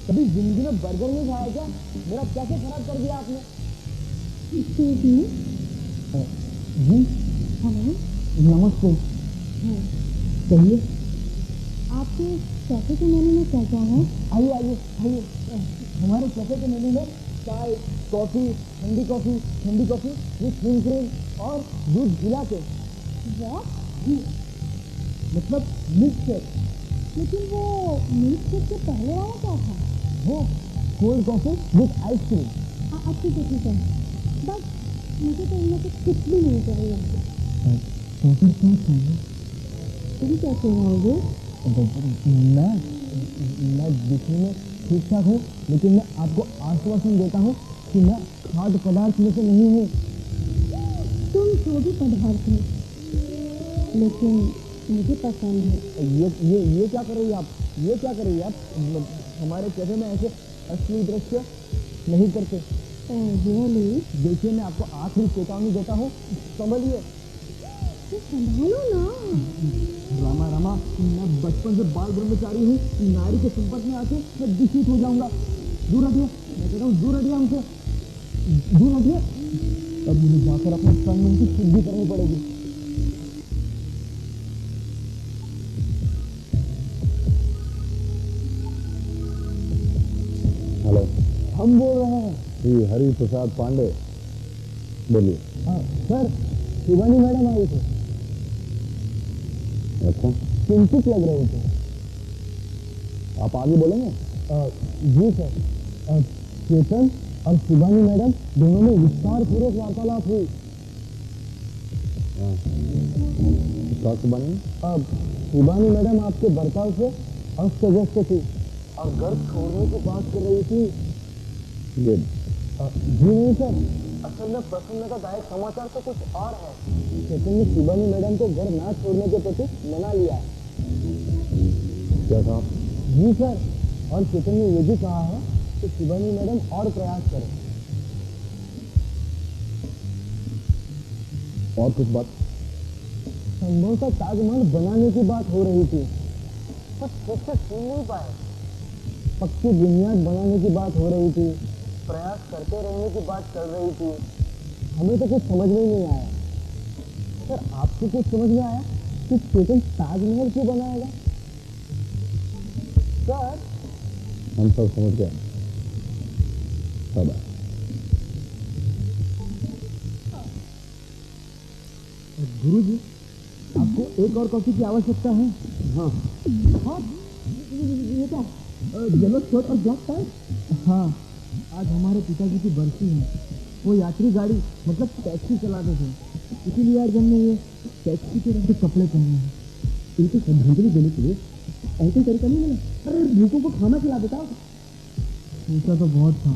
कभी जिंदगी में बर्गर नहीं खाया क्या? मेरा कैसे खराब कर दिया आपने? Excuse me. जी हेलो। नमस्ते। कहिए। आपके कैफे के मेन्यू में क्या क्या है? आइए आइए आइए। हमारे कैफे के मेन्यू में चाय, कॉफी, ठंडी कॉफी विथ व्हिप क्रीम और दूध मिला के। व्हाट? मतलब मिल्क शेक। लेकिन वो मिल्क शेक के पहले वाला क्या था? वो कोल्ड कॉफी विथ आइसक्रीम। ठीक है बस मुझे तो इनमें से कुछ भी नहीं चाहिए। तो फिर क्या चाहिए? तुम कैसे रहोगे? मैं दिखने में ठीक ठाक हूँ, लेकिन मैं आपको आश्वासन देता हूँ कि मैं खाद्य पदार्थ में से नहीं हूँ। तुम जो भी पदार्थ हो, लेकिन मुझे पसंद है। ये क्या कर रही है आप? ये क्या कर रही है आप? हमारे कैफे में ऐसे असली दृश्य नहीं करते। रियली? देखिए, मैं आपको आखिरी चेतावनी देता हूँ, संभलिए। संभालो ना। रामा, मैं बचपन से बाल ब्रह्मचारी हूँ। नारी के संपर्क में आके मैं दूषित हो जाऊंगा। दूर हटिए, मैं कहता हूँ दूर हटिए हमसे, दूर हटिए। अब मुझे जाकर अपने कानून की शुद्धि करनी पड़ेगी। हेलो, हम बोल रहे हैं। जी हरि प्रसाद पांडे बोलिए। सर, शिवानी मैडम आई थी। अच्छा, चिंतित लग रहे थे। आप आगे बोलेंगे। जी सर, चेतन और शिवानी मैडम दोनों में विस्तार पूर्वक वार्तालाप हुई। शिवानी मैडम आपके बर्ताव से अस्त व्यस्त थी और घर छोड़ने की बात कर रही थी। गुड। जी नहीं सर, असल में प्रसन्नतादायक समाचार तो कुछ और है। चेतन ने शिवानी मैडम को घर ना छोड़ने के प्रति मना लिया है। क्या कहा? जी सर, और चेतन ने ये भी कहा है कि शिवानी मैडम और प्रयास करें। और कुछ बात? संभवतः ताजमहल बनाने की बात हो रही थी, पर ठीक से सुन नहीं पाए। पक्की बुनियाद बनाने की बात हो रही थी, प्रयास करते रहने की बात चल रही थी। हमें तो कुछ समझ में ही नहीं आया। सर, आपको कुछ समझ में आया कि चेतन ताजमहल क्यों बनाएगा? सर, हम सब समझ गए। गुरुजी, आपको एक और कॉफी की आवश्यकता है। हाँ। ये क्या? येलो शर्ट और ब्लैक टाई? हाँ, आज हमारे पिताजी की बरसी है। वो यात्री गाड़ी मतलब टैक्सी चलाते थे, इसीलिए आज हमने ये टैक्सी के रंग के कपड़े पहने हैं। इनको श्रद्धांजलि देने के लिए ऐसे तरीका नहीं मिला। अरे भूखों को खाना खिला देता। सोचा तो बहुत था,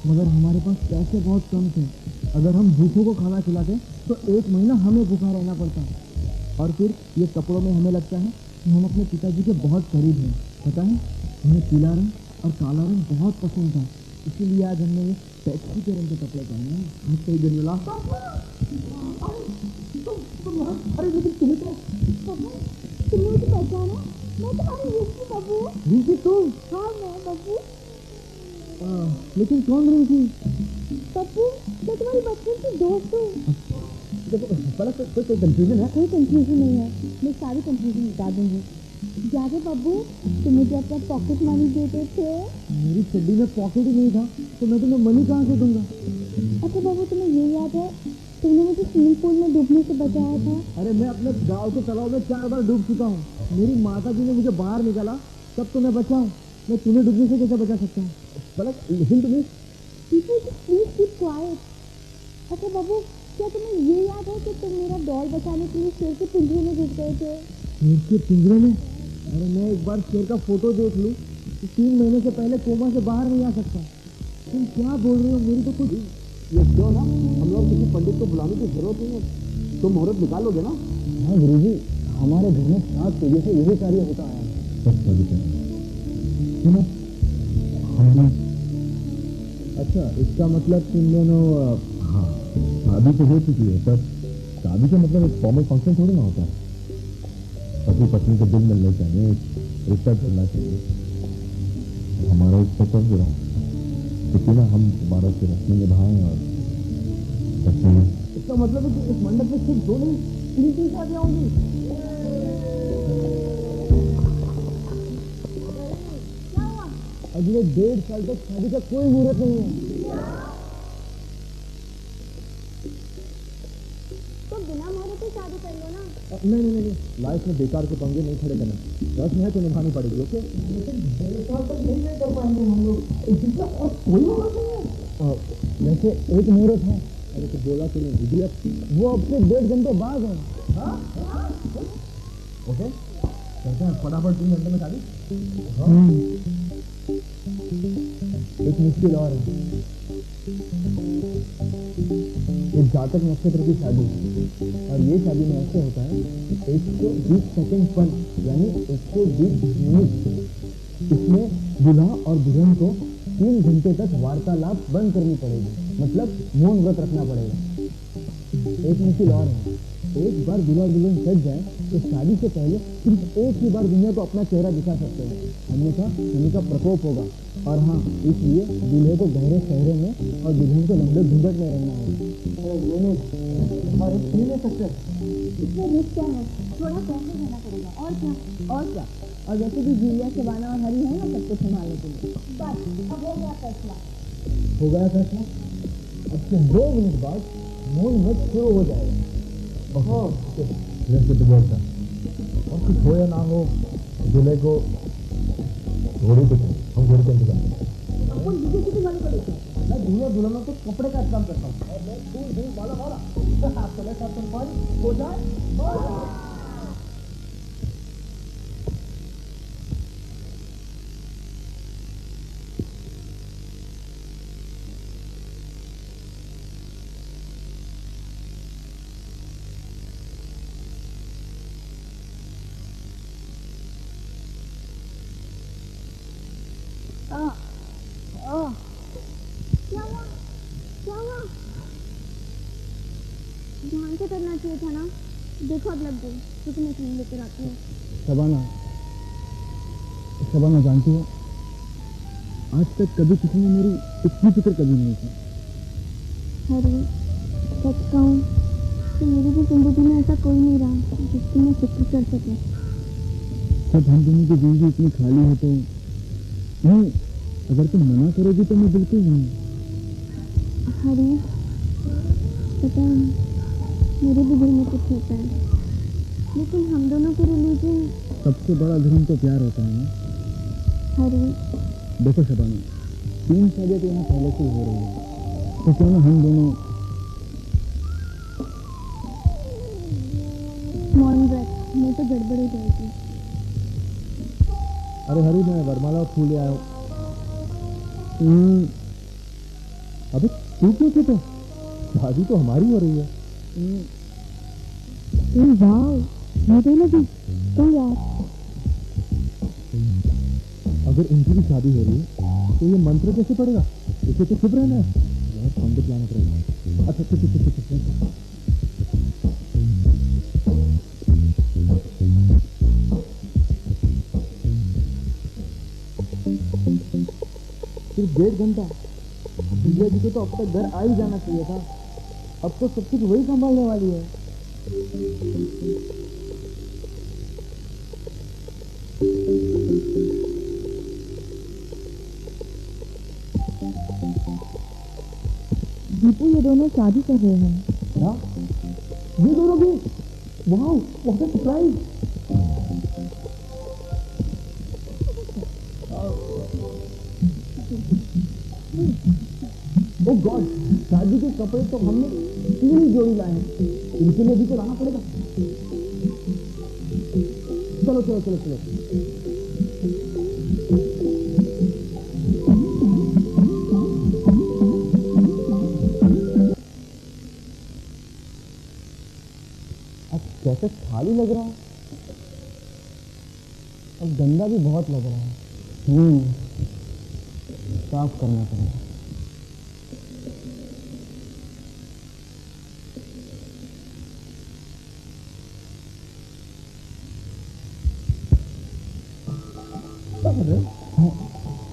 मगर हमारे पास पैसे बहुत कम थे। अगर हम भूखों को खाना खिलाते तो 1 महीना हमें भूखा रहना पड़ता। और फिर ये कपड़ों में हमें लगता है कि हम अपने पिताजी के बहुत करीब हैं। पता है, हमें पीला रंग और काला रंग बहुत पसंद था, इसीलिए आज हमने ये टैक्सी के रंग के कपड़े पहने हैं। आज कई दिन मिला। अरे लेकिन तुम्हें तो तुमने मुझे पहचाना? मैं तुम्हारी रिंकी बब्बू। रिंकी तुम? हाँ मैं बब्बू। लेकिन कौन रिंकी? बब्बू, मैं तुम्हारी बचपन की दोस्त हूँ। कोई कंफ्यूजन है? कोई कंफ्यूजन नहीं है, मैं सारी कंफ्यूजन बता दूंगी। याद है बब्बू, तुम मुझे अपना पॉकेट मनी देते थे। मेरी चड्डी में पॉकेट ही नहीं था, तो मैं तुम्हें मनी कहाँ से दूंगा? अच्छा बब्बू, तुम्हें ये याद है तुमने मुझे स्विमिंग पूल में डूबने से बचाया था? अरे मैं अपने गांव के तालाब में 4 बार डूब चुका हूँ। मेरी माता जी ने मुझे बाहर निकाला, तब तो मैं बचा हूँ। मैं तुम्हें डूबने से कैसे बचा सकता हूँ? Listen to me, please keep quiet. अच्छा बब्बू, क्या तुम्हें ये याद है कि तुम मेरा डॉल बचाने के लिए शेर के पिंजरे में घुस गए थे? शेर के पिंजरे में? अरे मैं एक बार शेर का फोटो देख लूं तो 3 महीने से पहले कोमा से बाहर नहीं आ सकता। तुम क्या बोल रहे हो? मेरी तो कुछ ये क्यों ना, हम लोग किसी पंडित को बुलाने की जरूरत नहीं है। तुम मुहूर्त निकालोगे ना? हाँ गुरुजी, हमारे घर में 7 पीढ़ी से यही कार्य होता है। अच्छा, इसका मतलब तुम दोनों हाँ, शादी तो हो चुकी है, पर शादी का मतलब एक फॉर्मल फंक्शन थोड़ी ना होता है। पति पत्नी को दिल मिलने चाहिए, रिश्ता चलना चाहिए। हमारा इस पर कब गिरा, तो क्यों ना हम दोबारा से रस्में निभाएं और इसका मतलब है कि इस मंडप में सिर्फ 2 नहीं 3 शादियां होंगी। अगले 1.5 साल तक शादी का कोई मुहूर्त नहीं है। तो बिना मुहूर्त की शादी कर लो ना। नहीं, लाइफ में बेकार के पंगे नहीं खड़े करना, रस्म है तो निभानी पड़ेगी। ओके, लेकिन 1.5 साल तक नहीं कर पाएंगे हम लोग, जितना और कोई मुहूर्त नहीं है। वैसे एक मुहूर्त है। अरे तो बोला कि नहीं इडियट, वो अब से 1.5 घंटे बाद है। ओके करते हैं फटाफट 3 घंटे में शादी। एक मुश्किल और है, एक जातक नक्षत्र की शादी, और ये शादी में ऐसे होता है 120 सेकंड पर यानी 120 मिनट। इसमें दूल्हा और दुल्हन को 3 घंटे तक वार्तालाप बंद करनी पड़ेगी, मतलब मौन व्रत रखना पड़ेगा। एक मुश्किल और है, एक बार दूल्हा दुल्हन सज जाए तो शादी से पहले सिर्फ एक ही बार दुनिया को अपना चेहरा दिखा सकते हैं, अन्यथा शनि का प्रकोप होगा। और हाँ, इसलिए दूल्हे को गहरे चेहरे में और दुल्हन को लंबे घूंघट में रहना होगा। और एक नहीं ले सकते, इसमें रिस्क क्या है, थोड़ा कैसे रहना पड़ेगा। और क्या। और वैसे भी जूलिया शबाना और हरी है ना सब कुछ संभालने के लिए। बस अब हो गया फैसला। हो गया फैसला। अब से 2 मिनट बाद मौन व्रत शुरू हो जाएगा। तो बोलता और कुछ हो या ना हो, दूल्हे को घोड़ी पे हम घोड़ी के इंतजार मैं दूल्हा दुल्हनों को कपड़े का काम करता हूँ और मैं दूर वाला हो जाए। क्या हुआ? ध्यान से करना चाहिए था ना। देखो अब लग गई, क्योंकि मैं फिल्म लेकर आती हूँ। शबाना जानती हो, आज तक कभी किसी ने मेरी इतनी फिक्र कभी नहीं की। अरे सच कहूँ तो मेरी भी जिंदगी में ऐसा कोई नहीं रहा जिसकी मैं फिक्र कर सके। जब हम दोनों की जिंदगी इतनी खाली है तो नहीं, अगर तुम मना करोगी तो मैं बिल्कुल नहीं। हरी पता है, मेरे भी दिल में कुछ होता है, लेकिन हम दोनों के रिलीजन। सबसे बड़ा धर्म तो प्यार होता है ना हरी। देखो शबाना, 3 शादियां तो यहाँ पहले से हो रही है, तो क्यों ना हम दोनों मौन व्रत में तो गड़बड़ हो जाएगी। अरे हरी, मैं वरमाला और फूल ले आया हूँ। अबे तू क्यों चुप है? शादी तो हमारी हो रही है। वाह, ये दोनों भी तो यार। अगर इनकी भी शादी हो रही है तो ये मंत्र कैसे पड़ेगा? इसे तो चुप रहना है, पंडित लाना पड़ेगा। अच्छा चुप। सिर्फ 1.5 घंटा। दिव्या जी को तो अब तक घर आ ही जाना चाहिए था। अब तो सब कुछ वही संभालने वाली है। दीपू, ये दोनों शादी कर रहे हैं। क्या? ये दोनों भी? वाह, what a surprise. Oh God, शादी के कपड़े तो हमने 3 ही जोड़ी लाए हैं, इनके लिए भी तो लाना पड़ेगा। चलो। अब कैसे खाली लग रहा है, अब गंदा भी बहुत लग रहा है। साफ करना पड़ेगा।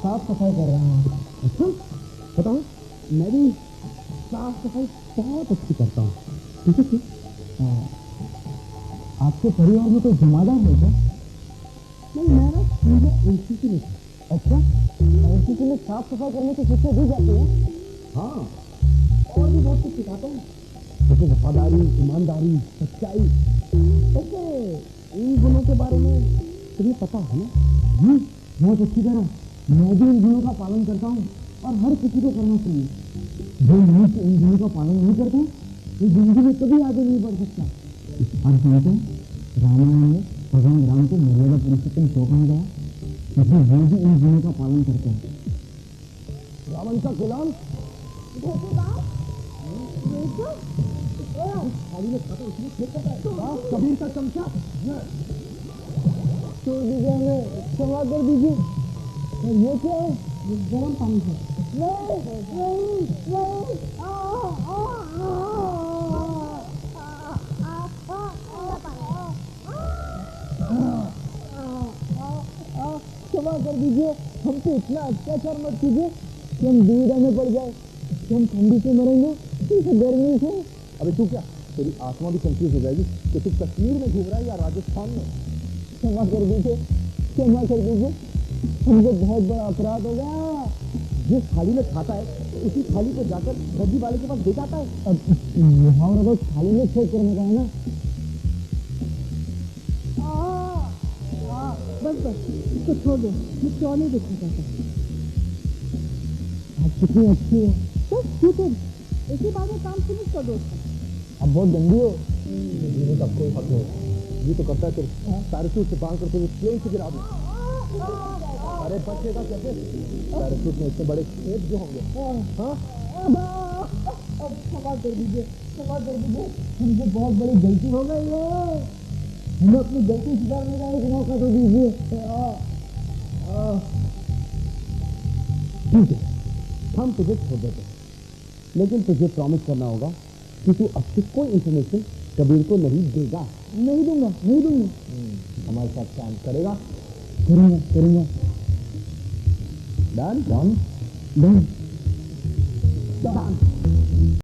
साफ साफ सफाई कर रहा हूँ। अच्छा बताओ। मैं भी साफ सफाई बहुत अच्छी करता हूँ। ठीक है ठीक। आपके परिवार में कोई जमादार है क्या? नहीं, मैं ना मुझे एनसीसी में था। अच्छा, एनसीसी में साफ सफाई करने की शिक्षा दी जाती है? हाँ, और भी बहुत कुछ सिखाते हैं, जैसे वफादारी, ईमानदारी, सच्चाई। वैसे इन गुणों के बारे में तुम्हें पता है ना? बहुत अच्छी तरह। मैं भी इन गुणों का पालन करता हूँ और हर किसी को करना चाहिए। जो मनुष्य इन गुणों का पालन नहीं करता वो जिंदगी में कभी आगे नहीं बढ़ सकता। और जानते हैं, रामायण में भगवान राम को मर्यादा पुरुषोत्तम क्यों कहा गया? क्योंकि वो भी इन गुणों का पालन करते हैं। रावण का गुलाम कबीर का चमचा छोड़ दीजिए, हमें क्षमा कर दीजिए। ये क्या है? ये गर्म पानी है। क्षमा कर दीजिए, हम पे इतना अत्याचार मत कीजिए कि हम दुविधा में पड़ जाए, कि हम ठंडी से मरेंगे, गर्मी से। अबे तू क्या, तेरी आत्मा भी कंफ्यूज हो जाएगी कि तू कश्मीर में घूम रहा है या राजस्थान में। क्षमा कर दीजिए, क्षमा कर दीजिए, हमसे बहुत बड़ा अपराध हो गया। जिस थाली में खाता है उसी थाली को जाकर सब्जी वाले के पास दे जाता है। अब मुहावरा तो थाली में फेंक करने का है ना। बस बस इसको छोड़ दो, मैं क्यों नहीं देखना चाहता। आप कितनी अच्छी हो। बस क्यों तुम इसी बात में काम फिनिश कर दो। अब बहुत गंदी हो। जीने का कोई हक नहीं, ये तो करता है सिर्फ पैराशूट से बांध कर तुम्हें प्लेन से गिरा दो। अरे बच्चे का कैसे पैराशूट में इतने बड़े छेद जो होंगे। हाँ अब क्षमा कर दीजिए, क्षमा कर दीजिए, हमसे बहुत बड़ी गलती हो गई है। हमें अपनी गलती सुधारने का एक मौका तो दीजिए। ठीक है, हम तुझे छोड़ देते हैं, लेकिन तुझे प्रॉमिस करना होगा कि तू अब से कोई इंफॉर्मेशन कबीर को नहीं देगा। नहीं दूंगा, नहीं दूंगा। हमारे साथ काम करेगा? करूंगा करूंगा। Done done done done.